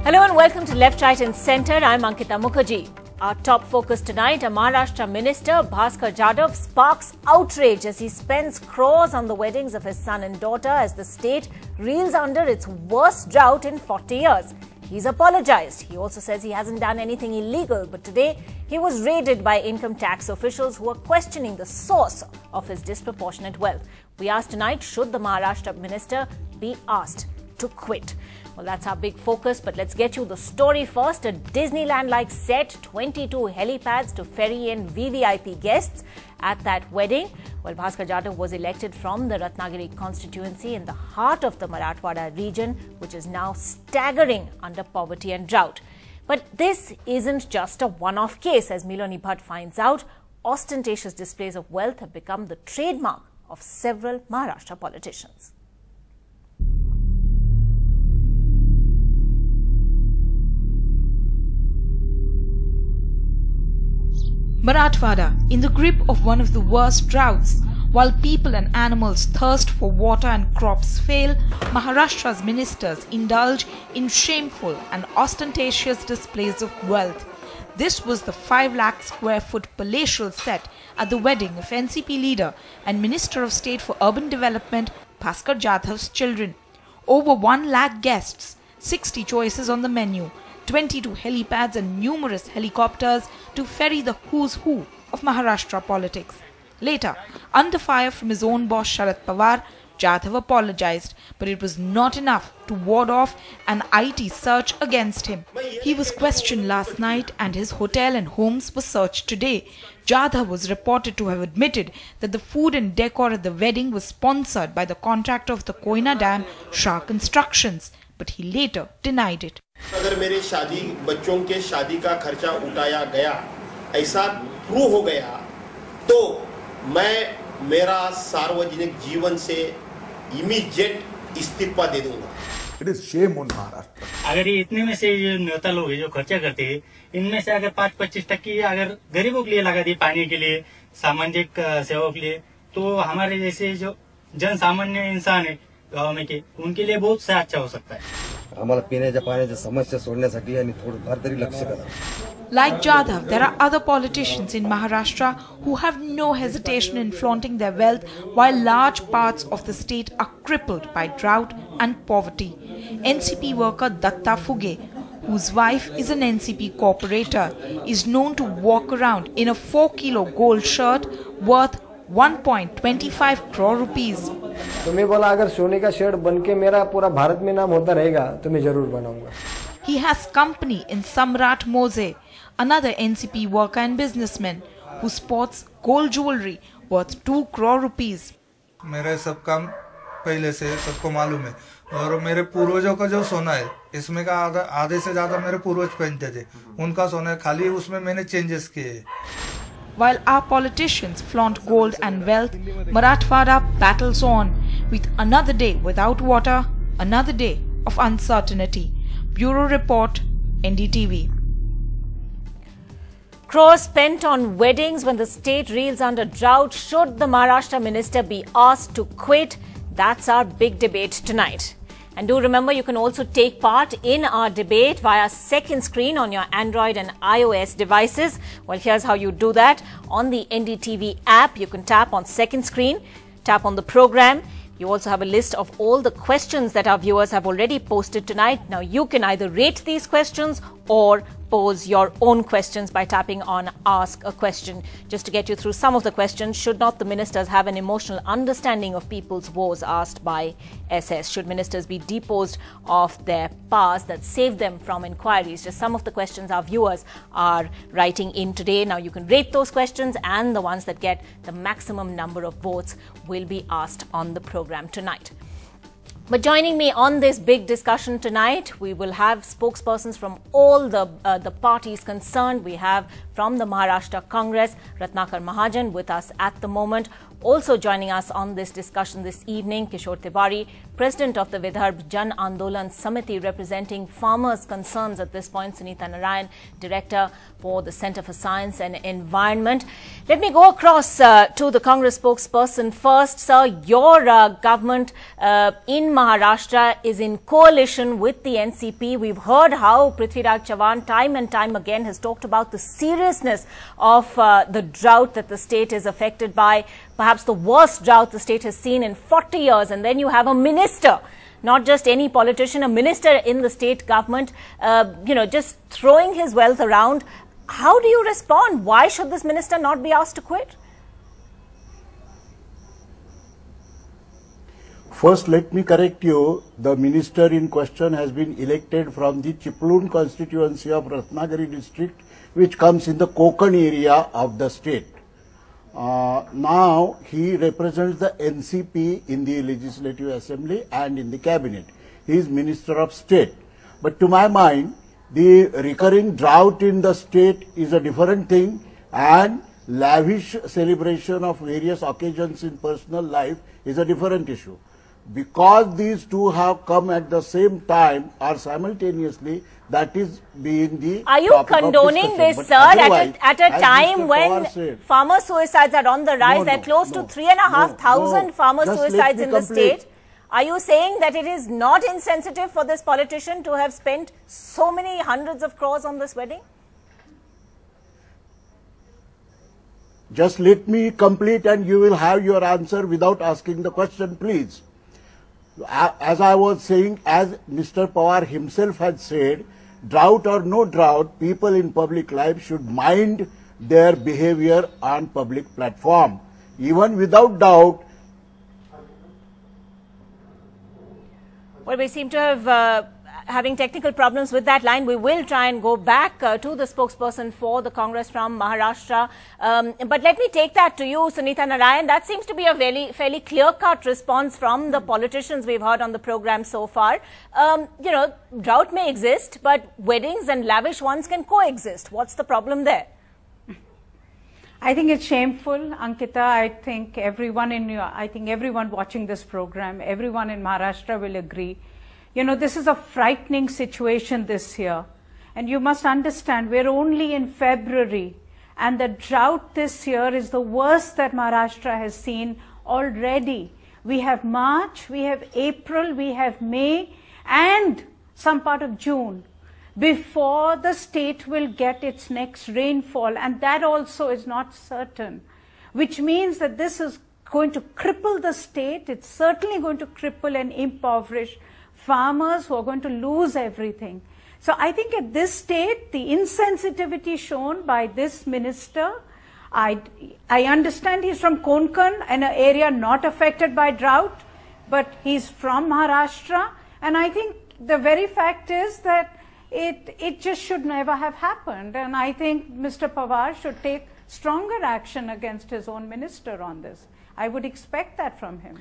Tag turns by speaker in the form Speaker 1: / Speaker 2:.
Speaker 1: Hello and welcome to Left, Right and Centre. I'm Ankita Mukherjee. Our top focus tonight, a Maharashtra minister, Bhaskar Jadhav, sparks outrage as he spends crores on the weddings of his son and daughter as the state reels under its worst drought in 40 years. He's apologized. He also says he hasn't done anything illegal, but today he was raided by income tax officials who are questioning the source of his disproportionate wealth. We asked tonight, should the Maharashtra minister be asked to quit? Well, that's our big focus, but let's get you the story first. A Disneyland-like set, 22 helipads to ferry in VVIP guests at that wedding. Well, Bhaskar Jadhav was elected from the Ratnagiri constituency in the heart of the Marathwada region, which is now staggering under poverty and drought. But this isn't just a one-off case. As Miloni Bhatt finds out, ostentatious displays of wealth have become the trademark of several Maharashtra politicians.
Speaker 2: Marathwada, in the grip of one of the worst droughts. While people and animals thirst for water and crops fail, Maharashtra's ministers indulge in shameful and ostentatious displays of wealth. This was the 5 lakh square foot palatial set at the wedding of NCP leader and Minister of State for Urban Development Bhaskar Jadhav's children. Over 1 lakh guests, 60 choices on the menu, 22 helipads and numerous helicopters to ferry the who's who of Maharashtra politics. Later, under fire from his own boss Sharad Pawar, Jadhav apologized, but it was not enough to ward off an IT search against him. He was questioned last night and his hotel and homes were searched today. Jadhav was reported to have admitted that the food and decor at the wedding was sponsored by the contractor of the Koina Dam, Shah Constructions, but he later denied it.
Speaker 3: अगर मेरे शादी बच्चों के शादी का खर्चा उठाया गया ऐसा प्रूव हो गया तो मैं मेरा सार्वजनिक जीवन से इमीडिएट इस्तीफा दे दूंगा.
Speaker 4: It is shame on Maharashtra.
Speaker 5: अगर ये इतने में से ये नेता लोग जो खर्चा करते हैं इनमें से अगर 5-25% अगर गरीबों के लिए लगा दी, पानी के लिए, सामाजिक सेवाओं के लिए, तो हमारे जैसे जो जन सामान्य इंसान है गाँव में के उनके लिए बहुत से अच्छा हो सकता है.
Speaker 6: आम्हाला पिण्याच्या पाण्याची समस्या सोडण्यासाठी आणि थोडंफार तरी लक्ष करा.
Speaker 2: Like Jadhav, there are other politicians in Maharashtra who have no hesitation in flaunting their wealth while large parts of the state are crippled by drought and poverty. NCP worker Datta Fuge, whose wife is an NCP corporator, is known to walk around in a 4-kilo gold shirt worth 1.25 crore rupees.
Speaker 7: तो मैं बोला अगर सोने का shade बनके मेरा पूरा भारत में नाम होता रहेगा तो मैं जरूर बनाऊंगा.
Speaker 2: He has company in Samrat Mose, another NCP worker and businessman who sports gold jewelry worth 2 crore rupees.
Speaker 8: मेरे सब काम पहले से सबको मालूम है और मेरे पूर्वजों का जो सोना है इसमें का आधे से ज्यादा मेरे पूर्वज पहनते थे, उनका सोना है, खाली उसमें मैंने चेंजेस किए.
Speaker 2: While our politicians flaunt gold and wealth, Marathwada battles on with another day without water, another day of uncertainty. Bureau Report, NDTV.
Speaker 1: Crores spent on weddings when the state reels under drought. Should the Maharashtra minister be asked to quit? That's our big debate tonight. And do remember, you can also take part in our debate via second screen on your Android and iOS devices. Well, here's how you do that. On the NDTV app, you can tap on second screen, tap on the program. You also have a list of all the questions that our viewers have already posted tonight. Now, you can either rate these questions or pose your own questions by tapping on Ask a Question. Just to get you through some of the questions, should not the ministers have an emotional understanding of people's woes, asked by SS? Should ministers be deposed of their powers that saved them from inquiries? Just some of the questions our viewers are writing in today. Now, you can rate those questions and the ones that get the maximum number of votes will be asked on the program tonight. But joining me on this big discussion tonight, we will have spokespersons from all the parties concerned. We have from the Maharashtra Congress, Ratnakar Mahajan, with us at the moment. Also joining us on this discussion this evening, Kishore Tiwari, President of the Vidarbh Jan Andolan Samiti, representing farmers' concerns at this point, Sunita Narayan, Director for the Centre for Science and Environment. Let me go across to the Congress spokesperson first. Sir, your government in Maharashtra is in coalition with the NCP. We've heard how Prithviraj Chavan time and time again has talked about the seriousness of the drought that the state is affected by, perhaps the worst drought the state has seen in 40 years. And then you have a minister, not just any politician, a minister in the state government, just throwing his wealth around. How do you respond? Why should this minister not be asked to quit?
Speaker 9: First, let me correct you. The minister in question has been elected from the Chiplun constituency of Ratnagiri district, which comes in the Konkan area of the state. Now, he represents the NCP in the Legislative Assembly and in the Cabinet. He is Minister of State. But to my mind, the recurring drought in the state is a different thing, and lavish celebration of various occasions in personal life is a different issue. Because these two have come at the same time or simultaneously, that is being the
Speaker 1: Are you condoning this, sir, at a time when farmer suicides are on the rise? There are close to 3,500 farmer suicides in the state. Are you saying that it is not insensitive for this politician to have spent so many hundreds of crores on this wedding?
Speaker 9: Just let me complete and you will have your answer without asking the question, please. As I was saying, as Mr. Pawar himself had said, drought or no drought, people in public life should mind their behavior on public platform. Even without doubt.
Speaker 1: Well, we seem to have having technical problems with that line. We will try and go back to the spokesperson for the Congress from Maharashtra. But let me take that to you, Sunita Narayan. That seems to be a fairly clear-cut response from the politicians we've heard on the program so far. Drought may exist, but weddings and lavish ones can coexist. What's the problem there?
Speaker 10: I think it's shameful, Ankita. I think everyone watching this program, everyone in Maharashtra will agree. This is a frightening situation this year. And you must understand, we're only in February. And the drought this year is the worst that Maharashtra has seen already. We have March, we have April, we have May, and some part of June before the state will get its next rainfall. And that also is not certain, which means that this is going to cripple the state. It's certainly going to cripple and impoverish farmers who are going to lose everything. So I think at this state, the insensitivity shown by this minister, I understand he's from Konkan, an area not affected by drought, but he's from Maharashtra. And I think the very fact is that it just should never have happened. And I think Mr. Pawar should take stronger action against his own minister on this. I would expect that from him.